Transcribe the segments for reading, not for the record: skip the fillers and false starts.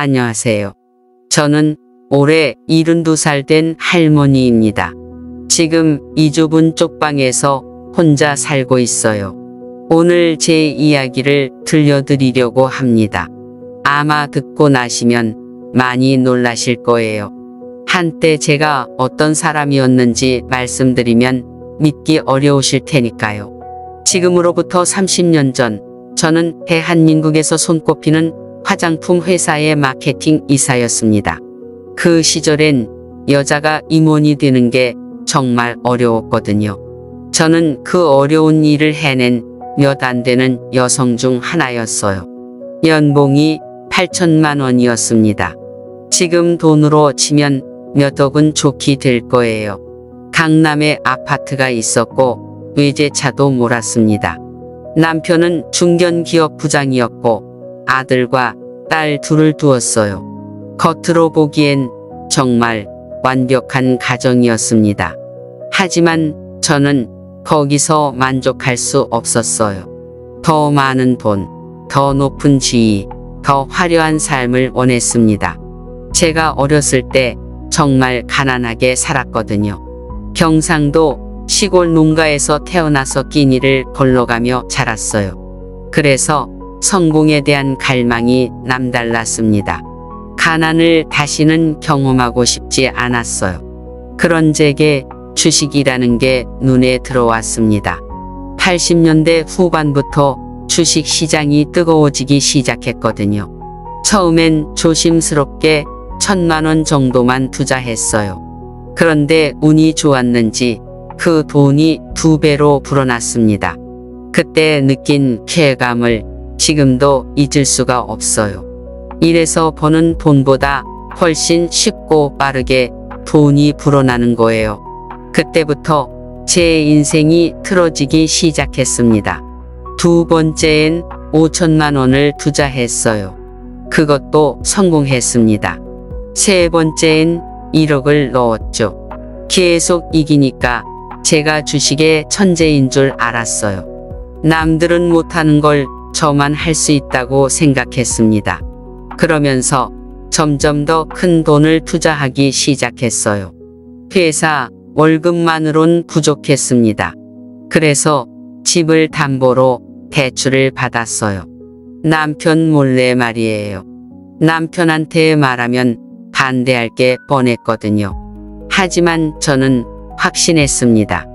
안녕하세요. 저는 올해 72살 된 할머니입니다. 지금 이 좁은 쪽방에서 혼자 살고 있어요. 오늘 제 이야기를 들려드리려고 합니다. 아마 듣고 나시면 많이 놀라실 거예요. 한때 제가 어떤 사람이었는지 말씀드리면 믿기 어려우실 테니까요. 지금으로부터 30년 전 저는 대한민국에서 손꼽히는 화장품 회사의 마케팅 이사였습니다. 그 시절엔 여자가 임원이 되는 게 정말 어려웠거든요. 저는 그 어려운 일을 해낸 몇 안 되는 여성 중 하나였어요. 연봉이 8천만 원이었습니다. 지금 돈으로 치면 몇 억은 좋게 될 거예요. 강남에 아파트가 있었고 외제차도 몰았습니다. 남편은 중견기업 부장이었고 아들과 딸 둘을 두었어요. 겉으로 보기엔 정말 완벽한 가정이었습니다. 하지만 저는 거기서 만족할 수 없었어요. 더 많은 돈, 더 높은 지위, 더 화려한 삶을 원했습니다. 제가 어렸을 때 정말 가난하게 살았거든요. 경상도 시골 농가에서 태어나서 끼니를 걸러가며 자랐어요. 그래서 성공에 대한 갈망이 남달랐습니다. 가난을 다시는 경험하고 싶지 않았어요. 그런 제게 주식이라는 게 눈에 들어왔습니다. 80년대 후반부터 주식 시장이 뜨거워지기 시작했거든요. 처음엔 조심스럽게 1,000만 원 정도만 투자했어요. 그런데 운이 좋았는지 그 돈이 2배로 불어났습니다. 그때 느낀 쾌감을 지금도 잊을 수가 없어요. 일에서 버는 돈보다 훨씬 쉽고 빠르게 돈이 불어나는 거예요. 그때부터 제 인생이 틀어지기 시작했습니다. 두 번째엔 5천만 원을 투자했어요. 그것도 성공했습니다. 세 번째엔 1억을 넣었죠. 계속 이기니까 제가 주식의 천재인 줄 알았어요. 남들은 못하는 걸 저만 할 수 있다고 생각했습니다. 그러면서 점점 더 큰 돈을 투자하기 시작했어요. 회사 월급만으론 부족했습니다. 그래서 집을 담보로 대출을 받았어요. 남편 몰래 말이에요. 남편한테 말하면 반대할 게 뻔했거든요. 하지만 저는 확신했습니다.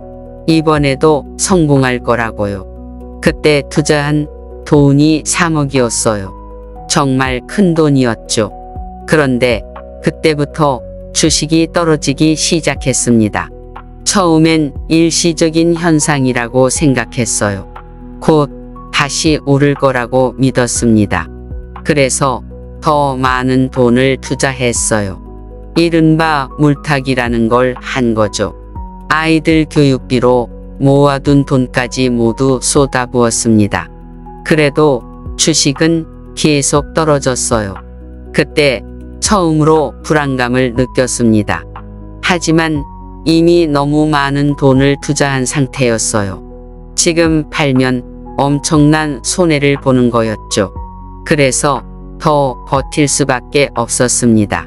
이번에도 성공할 거라고요. 그때 투자한 돈이 3억이었어요. 정말 큰 돈이었죠. 그런데 그때부터 주식이 떨어지기 시작했습니다. 처음엔 일시적인 현상이라고 생각했어요. 곧 다시 오를 거라고 믿었습니다. 그래서 더 많은 돈을 투자했어요. 이른바 물타기라는 걸 한 거죠. 아이들 교육비로 모아둔 돈까지 모두 쏟아부었습니다. 그래도 주식은 계속 떨어졌어요. 그때 처음으로 불안감을 느꼈습니다. 하지만 이미 너무 많은 돈을 투자한 상태였어요. 지금 팔면 엄청난 손해를 보는 거였죠. 그래서 더 버틸 수밖에 없었습니다.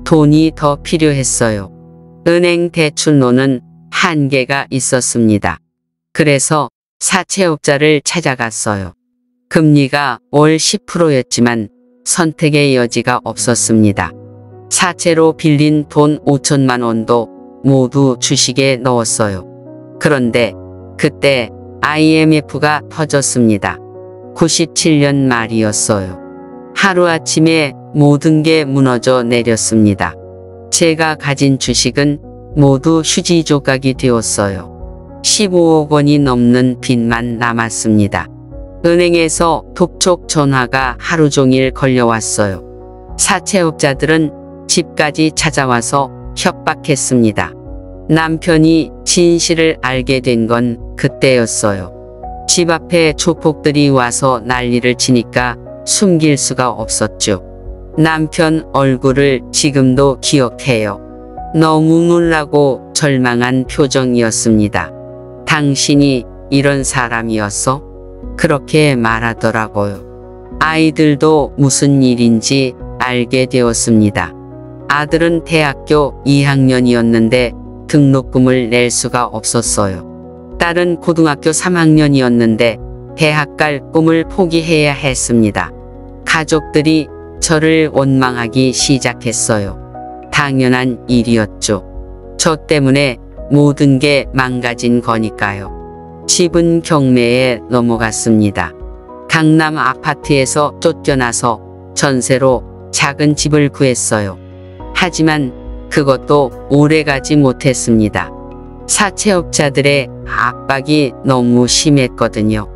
돈이 더 필요했어요. 은행 대출로는 한계가 있었습니다. 그래서 사채업자를 찾아갔어요. 금리가 월 10%였지만 선택의 여지가 없었습니다. 사채로 빌린 돈 5천만 원도 모두 주식에 넣었어요. 그런데 그때 IMF가 터졌습니다. 97년 말이었어요. 하루아침에 모든 게 무너져 내렸습니다. 제가 가진 주식은 모두 휴지 조각이 되었어요. 15억 원이 넘는 빚만 남았습니다. 은행에서 독촉 전화가 하루 종일 걸려왔어요. 사채업자들은 집까지 찾아와서 협박했습니다. 남편이 진실을 알게 된 건 그때였어요. 집 앞에 조폭들이 와서 난리를 치니까 숨길 수가 없었죠. 남편 얼굴을 지금도 기억해요. 너무 놀라고 절망한 표정이었습니다. 당신이 이런 사람이었어? 그렇게 말하더라고요. 아이들도 무슨 일인지 알게 되었습니다. 아들은 대학교 2학년이었는데 등록금을 낼 수가 없었어요. 딸은 고등학교 3학년이었는데 대학 갈 꿈을 포기해야 했습니다. 가족들이 저를 원망하기 시작했어요. 당연한 일이었죠. 저 때문에 모든 게 망가진 거니까요. 집은 경매에 넘어갔습니다. 강남 아파트에서 쫓겨나서 전세로 작은 집을 구했어요. 하지만 그것도 오래가지 못했습니다. 사채업자들의 압박이 너무 심했거든요.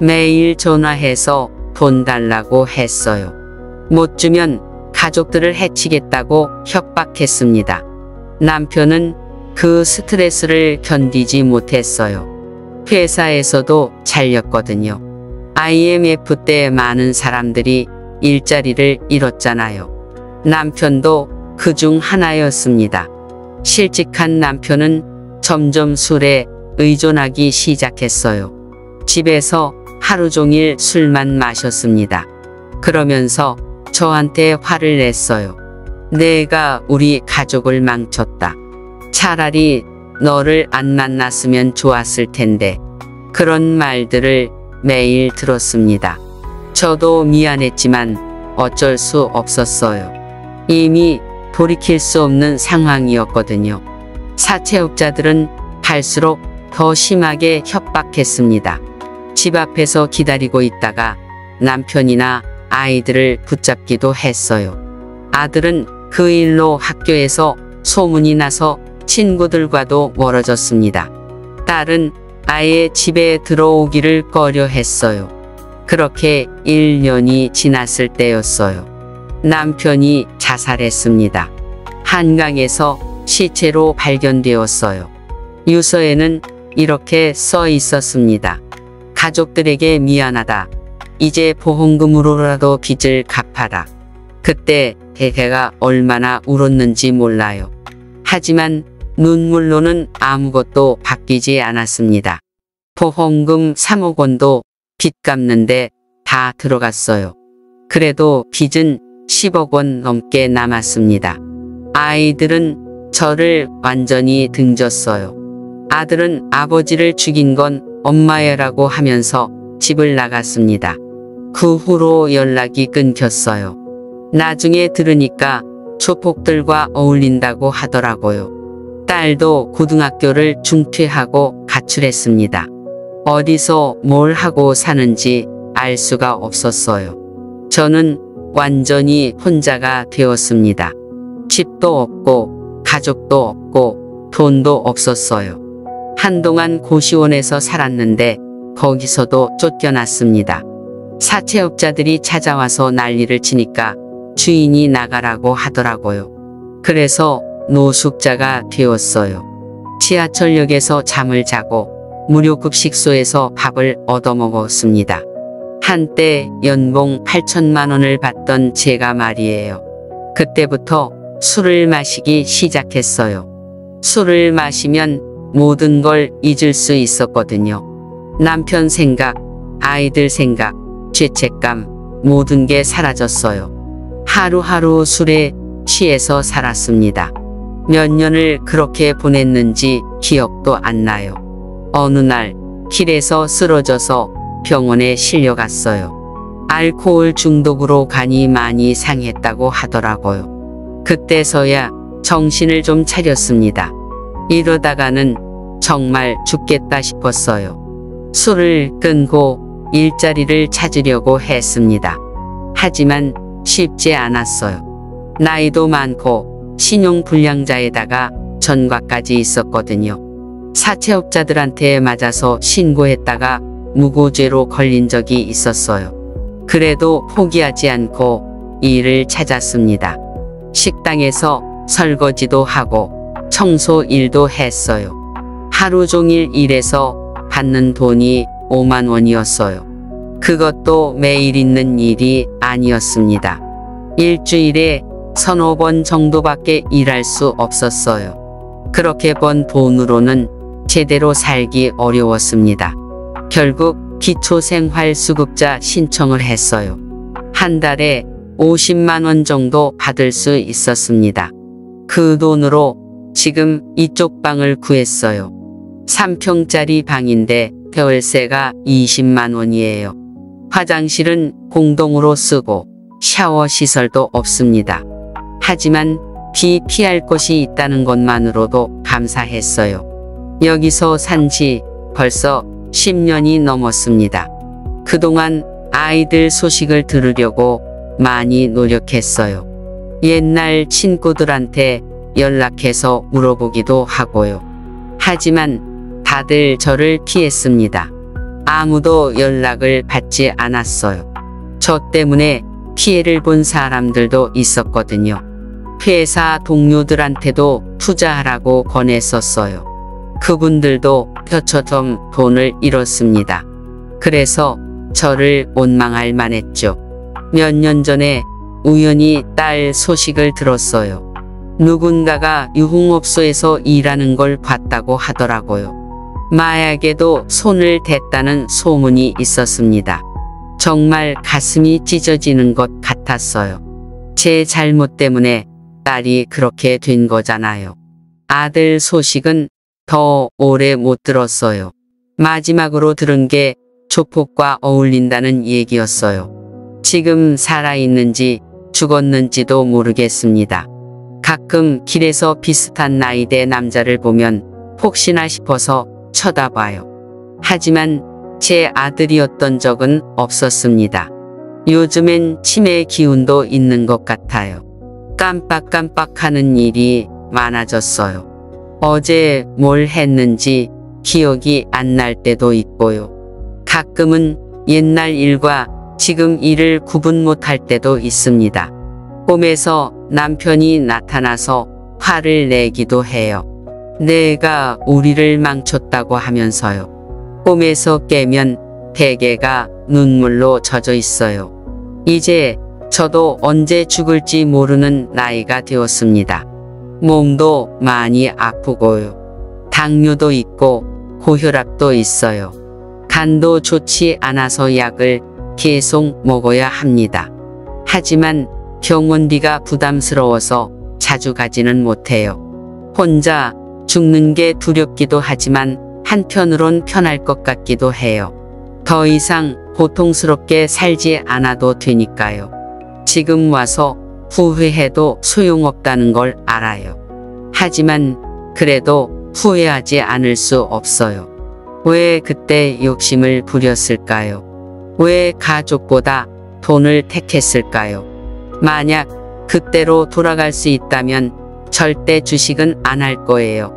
매일 전화해서 돈 달라고 했어요. 못 주면 가족들을 해치겠다고 협박했습니다. 남편은 그 스트레스를 견디지 못했어요. 회사에서도 잘렸거든요. IMF 때 많은 사람들이 일자리를 잃었잖아요. 남편도 그중 하나였습니다. 실직한 남편은 점점 술에 의존하기 시작했어요. 집에서 하루 종일 술만 마셨습니다. 그러면서 저한테 화를 냈어요. 내가 우리 가족을 망쳤다. 차라리 너를 안 만났으면 좋았을 텐데. 그런 말들을 매일 들었습니다. 저도 미안했지만 어쩔 수 없었어요. 이미 돌이킬 수 없는 상황이었거든요. 사채업자들은 갈수록 더 심하게 협박했습니다. 집 앞에서 기다리고 있다가 남편이나 아이들을 붙잡기도 했어요. 아들은 그 일로 학교에서 소문이 나서 친구들과도 멀어졌습니다. 딸은 아예 집에 들어오기를 꺼려했어요. 그렇게 1년이 지났을 때였어요. 남편이 자살했습니다. 한강에서 시체로 발견되었어요. 유서에는 이렇게 써 있었습니다. 가족들에게 미안하다. 이제 보험금으로라도 빚을 갚아라. 그때 제가 얼마나 울었는지 몰라요. 하지만 눈물로는 아무것도 바뀌지 않았습니다. 보험금 3억 원도 빚 갚는데 다 들어갔어요. 그래도 빚은 10억 원 넘게 남았습니다. 아이들은 저를 완전히 등졌어요. 아들은 아버지를 죽인 건 엄마야라고 하면서 집을 나갔습니다. 그 후로 연락이 끊겼어요. 나중에 들으니까 조폭들과 어울린다고 하더라고요. 딸도 고등학교를 중퇴하고 가출했습니다. 어디서 뭘 하고 사는지 알 수가 없었어요. 저는 완전히 혼자가 되었습니다. 집도 없고 가족도 없고 돈도 없었어요. 한동안 고시원에서 살았는데 거기서도 쫓겨났습니다. 사채업자들이 찾아와서 난리를 치니까 주인이 나가라고 하더라고요. 그래서 노숙자가 되었어요. 지하철역에서 잠을 자고 무료급식소에서 밥을 얻어먹었습니다. 한때 연봉 8천만 원을 받던 제가 말이에요. 그때부터 술을 마시기 시작했어요. 술을 마시면 모든 걸 잊을 수 있었거든요. 남편 생각, 아이들 생각, 죄책감, 모든 게 사라졌어요. 하루하루 술에 취해서 살았습니다. 몇 년을 그렇게 보냈는지 기억도 안 나요. 어느 날 길에서 쓰러져서 병원에 실려갔어요. 알코올 중독으로 간이 많이 상했다고 하더라고요. 그때서야 정신을 좀 차렸습니다. 이러다가는 정말 죽겠다 싶었어요. 술을 끊고 일자리를 찾으려고 했습니다. 하지만 쉽지 않았어요. 나이도 많고 신용불량자에다가 전과까지 있었거든요. 사채업자들한테 맞아서 신고했다가 무고죄로 걸린 적이 있었어요. 그래도 포기하지 않고 일을 찾았습니다. 식당에서 설거지도 하고 청소 일도 했어요. 하루 종일 일해서 받는 돈이 5만 원이었어요. 그것도 매일 있는 일이 아니었습니다. 일주일에 서너 번 정도밖에 일할 수 없었어요. 그렇게 번 돈으로는 제대로 살기 어려웠습니다. 결국 기초생활수급자 신청을 했어요. 한 달에 50만 원 정도 받을 수 있었습니다. 그 돈으로 지금 이쪽 방을 구했어요. 3평짜리 방인데 월세가 20만 원이에요. 화장실은 공동으로 쓰고 샤워 시설도 없습니다. 하지만 비 피할 곳이 있다는 것만으로도 감사했어요. 여기서 산 지 벌써 10년이 넘었습니다. 그동안 아이들 소식을 들으려고 많이 노력했어요. 옛날 친구들한테 연락해서 물어보기도 하고요. 하지만 다들 저를 피했습니다. 아무도 연락을 받지 않았어요. 저 때문에 피해를 본 사람들도 있었거든요. 회사 동료들한테도 투자하라고 권했었어요. 그분들도 표처럼 돈을 잃었습니다. 그래서 저를 원망할 만했죠. 몇 년 전에 우연히 딸 소식을 들었어요. 누군가가 유흥업소에서 일하는 걸 봤다고 하더라고요. 마약에도 손을 댔다는 소문이 있었습니다. 정말 가슴이 찢어지는 것 같았어요. 제 잘못 때문에 딸이 그렇게 된 거잖아요. 아들 소식은 더 오래 못 들었어요. 마지막으로 들은 게 조폭과 어울린다는 얘기였어요. 지금 살아있는지 죽었는지도 모르겠습니다. 가끔 길에서 비슷한 나이대 남자를 보면 혹시나 싶어서 쳐다봐요. 하지만 제 아들이었던 적은 없었습니다. 요즘엔 치매 기운도 있는 것 같아요. 깜빡깜빡하는 일이 많아졌어요. 어제 뭘 했는지 기억이 안 날 때도 있고요. 가끔은 옛날 일과 지금 일을 구분 못할 때도 있습니다. 꿈에서 남편이 나타나서 화를 내기도 해요. 내가 우리를 망쳤다고 하면서요. 꿈에서 깨면 베개가 눈물로 젖어 있어요. 이제 저도 언제 죽을지 모르는 나이가 되었습니다. 몸도 많이 아프고요. 당뇨도 있고 고혈압도 있어요. 간도 좋지 않아서 약을 계속 먹어야 합니다. 하지만 병원비가 부담스러워서 자주 가지는 못해요. 혼자 죽는 게 두렵기도 하지만 한편으론 편할 것 같기도 해요. 더 이상 고통스럽게 살지 않아도 되니까요. 지금 와서 후회해도 소용없다는 걸 알아요. 하지만 그래도 후회하지 않을 수 없어요. 왜 그때 욕심을 부렸을까요? 왜 가족보다 돈을 택했을까요? 만약 그때로 돌아갈 수 있다면 절대 주식은 안 할 거예요.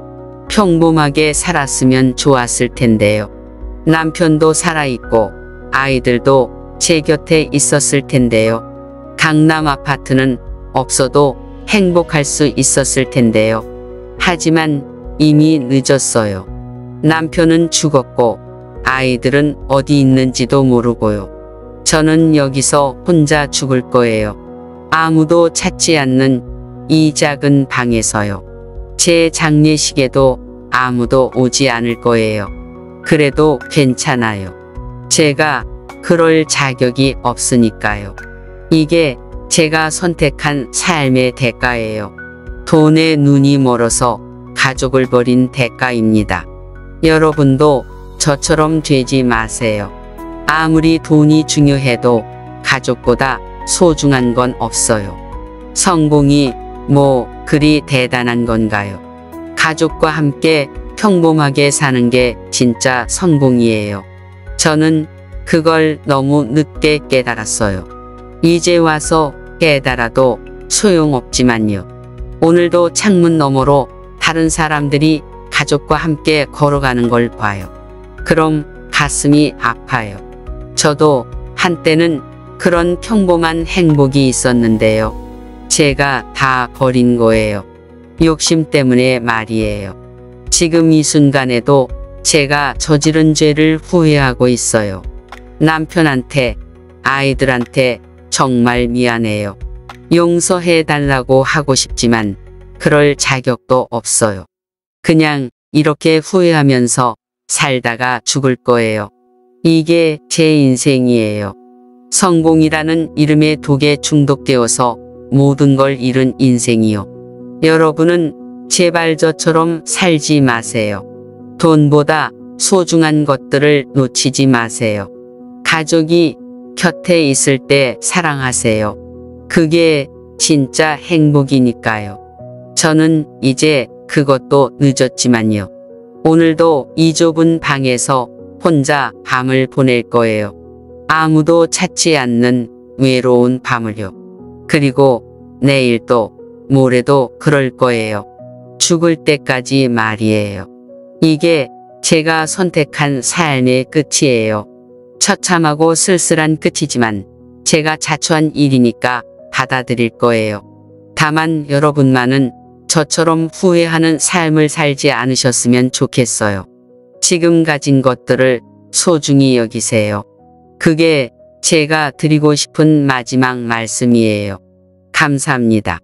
평범하게 살았으면 좋았을 텐데요. 남편도 살아있고 아이들도 제 곁에 있었을 텐데요. 강남 아파트는 없어도 행복할 수 있었을 텐데요. 하지만 이미 늦었어요. 남편은 죽었고 아이들은 어디 있는지도 모르고요. 저는 여기서 혼자 죽을 거예요. 아무도 찾지 않는 이 작은 방에서요. 제 장례식에도 아무도 오지 않을 거예요. 그래도 괜찮아요. 제가 그럴 자격이 없으니까요. 이게 제가 선택한 삶의 대가예요. 돈에 눈이 멀어서 가족을 버린 대가입니다. 여러분도 저처럼 되지 마세요. 아무리 돈이 중요해도 가족보다 소중한 건 없어요. 성공이 뭐 그리 대단한 건가요? 가족과 함께 평범하게 사는 게 진짜 성공이에요. 저는 그걸 너무 늦게 깨달았어요. 이제 와서 깨달아도 소용없지만요. 오늘도 창문 너머로 다른 사람들이 가족과 함께 걸어가는 걸 봐요. 그럼 가슴이 아파요. 저도 한때는 그런 평범한 행복이 있었는데요. 제가 다 버린 거예요. 욕심 때문에 말이에요. 지금 이 순간에도 제가 저지른 죄를 후회하고 있어요. 남편한테, 아이들한테 정말 미안해요. 용서해 달라고 하고 싶지만 그럴 자격도 없어요. 그냥 이렇게 후회하면서 살다가 죽을 거예요. 이게 제 인생이에요. 성공이라는 이름의 독에 중독되어서 모든 걸 잃은 인생이요. 여러분은 제발 저처럼 살지 마세요. 돈보다 소중한 것들을 놓치지 마세요. 가족이 곁에 있을 때 사랑하세요. 그게 진짜 행복이니까요. 저는 이제 그것도 늦었지만요. 오늘도 이 좁은 방에서 혼자 밤을 보낼 거예요. 아무도 찾지 않는 외로운 밤을요. 그리고 내일도 모레도 그럴 거예요. 죽을 때까지 말이에요. 이게 제가 선택한 삶의 끝이에요. 처참하고 쓸쓸한 끝이지만 제가 자초한 일이니까 받아들일 거예요. 다만 여러분만은 저처럼 후회하는 삶을 살지 않으셨으면 좋겠어요. 지금 가진 것들을 소중히 여기세요. 그게 제가 드리고 싶은 마지막 말씀이에요. 감사합니다.